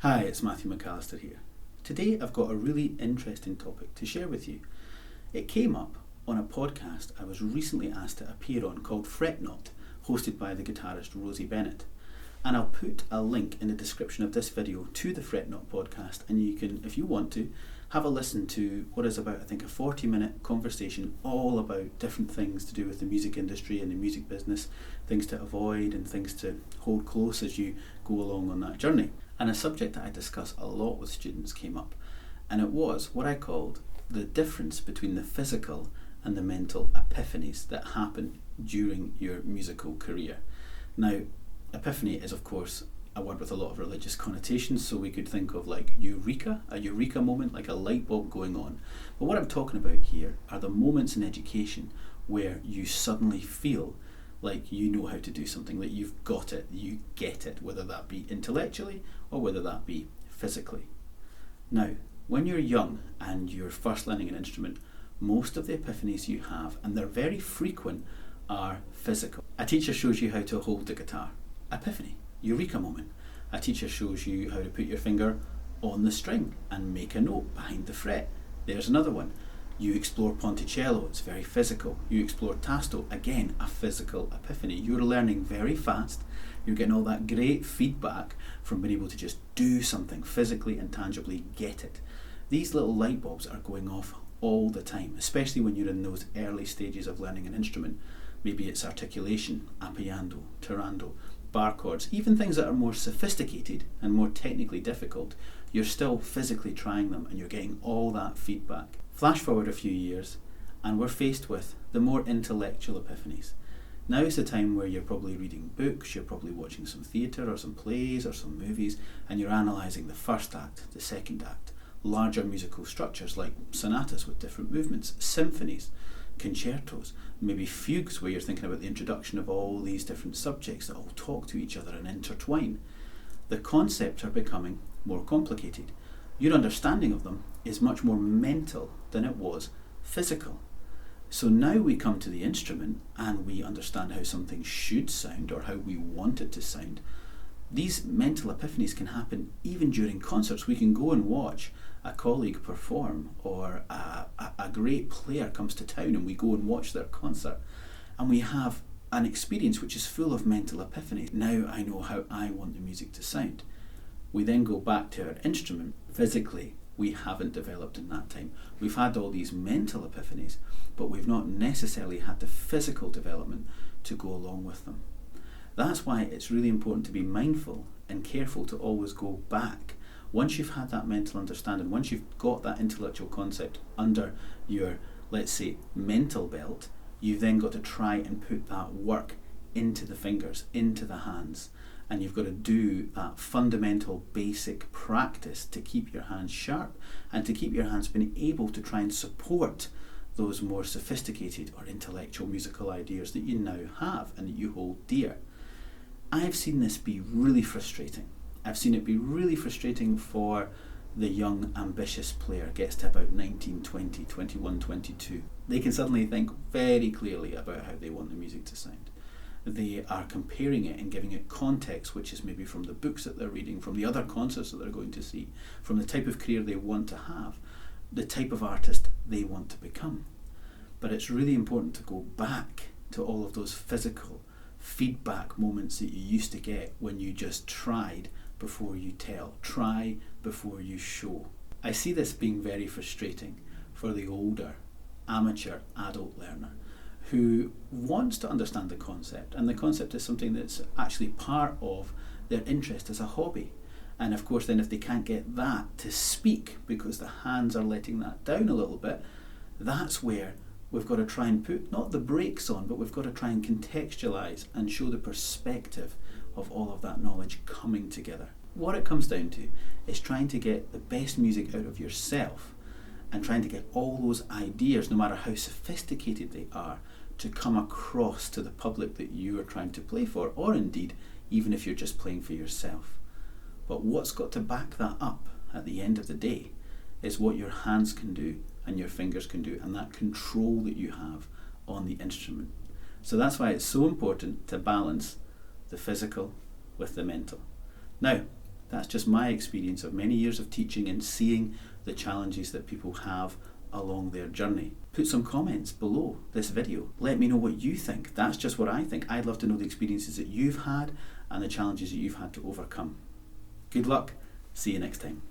Hi, it's Matthew McAllister here. Today I've got a really interesting topic to share with you. It came up on a podcast I was recently asked to appear on called Fret Not, hosted by the guitarist Rosie Bennett. And I'll put a link in the description of this video to the Fret Not podcast, and you can, if you want to, have a listen to what is about, I think, a 40-minute conversation all about different things to do with the music industry and the music business, things to avoid and things to hold close as you go along on that journey. And a subject that I discuss a lot with students came up, and it was what I called the difference between the physical and the mental epiphanies that happen during your musical career. Now, epiphany is, of course, a word with a lot of religious connotations, so we could think of like a eureka moment, like a light bulb going on. But what I'm talking about here are the moments in education where you suddenly feel like you know how to do something, that you've got it, you get it, whether that be intellectually or whether that be physically. Now, when you're young and you're first learning an instrument, most of the epiphanies you have, and they're very frequent, are physical. A teacher shows you how to hold the guitar. Epiphany, eureka moment. A teacher shows you how to put your finger on the string and make a note behind the fret. There's another one. You explore Ponticello, it's very physical. You explore Tasto, again, a physical epiphany. You're learning very fast. You're getting all that great feedback from being able to just do something physically and tangibly get it. These little light bulbs are going off all the time, especially when you're in those early stages of learning an instrument. Maybe it's articulation, appiando, tirando, bar chords, even things that are more sophisticated and more technically difficult. You're still physically trying them and you're getting all that feedback. Flash forward a few years and we're faced with the more intellectual epiphanies. Now is the time where you're probably reading books, you're probably watching some theatre or some plays or some movies, and you're analysing the first act, the second act, larger musical structures like sonatas with different movements, symphonies, concertos, maybe fugues where you're thinking about the introduction of all these different subjects that all talk to each other and intertwine. The concepts are becoming more complicated. Your understanding of them is much more mental than it was physical. So now we come to the instrument and we understand how something should sound or how we want it to sound. These mental epiphanies can happen even during concerts. We can go and watch a colleague perform, or a great player comes to town and we go and watch their concert, and we have an experience which is full of mental epiphanies. Now I know how I want the music to sound. We then go back to our instrument. Physically, we haven't developed in that time. We've had all these mental epiphanies, but we've not necessarily had the physical development to go along with them. That's why it's really important to be mindful and careful to always go back. Once you've had that mental understanding, once you've got that intellectual concept under your, let's say, mental belt, you've then got to try and put that work into the fingers, into the hands. And you've got to do that fundamental basic practice to keep your hands sharp and to keep your hands being able to try and support those more sophisticated or intellectual musical ideas that you now have and that you hold dear. I've seen this be really frustrating. I've seen it be really frustrating for the young, ambitious player, gets to about 19, 20, 21, 22. They can suddenly think very clearly about how they want the music to sound. They are comparing it and giving it context, which is maybe from the books that they're reading, from the other concerts that they're going to see, from the type of career they want to have, the type of artist they want to become. But it's really important to go back to all of those physical feedback moments that you used to get when you just tried before you tell, try before you show. I see this being very frustrating for the older amateur adult learner who wants to understand the concept, and the concept is something that's actually part of their interest as a hobby. And of course then if they can't get that to speak because the hands are letting that down a little bit, that's where we've got to try and put not the brakes on, but we've got to try and contextualise and show the perspective of all of that knowledge coming together. What it comes down to is trying to get the best music out of yourself and trying to get all those ideas, no matter how sophisticated they are, to come across to the public that you are trying to play for, or indeed, even if you're just playing for yourself. But what's got to back that up at the end of the day is what your hands can do and your fingers can do, and that control that you have on the instrument. So that's why it's so important to balance the physical with the mental. Now, That's just my experience of many years of teaching and seeing the challenges that people have along their journey. Put some comments below this video. Let me know what you think. That's just what I think. I'd love to know the experiences that you've had and the challenges that you've had to overcome. Good luck. See you next time.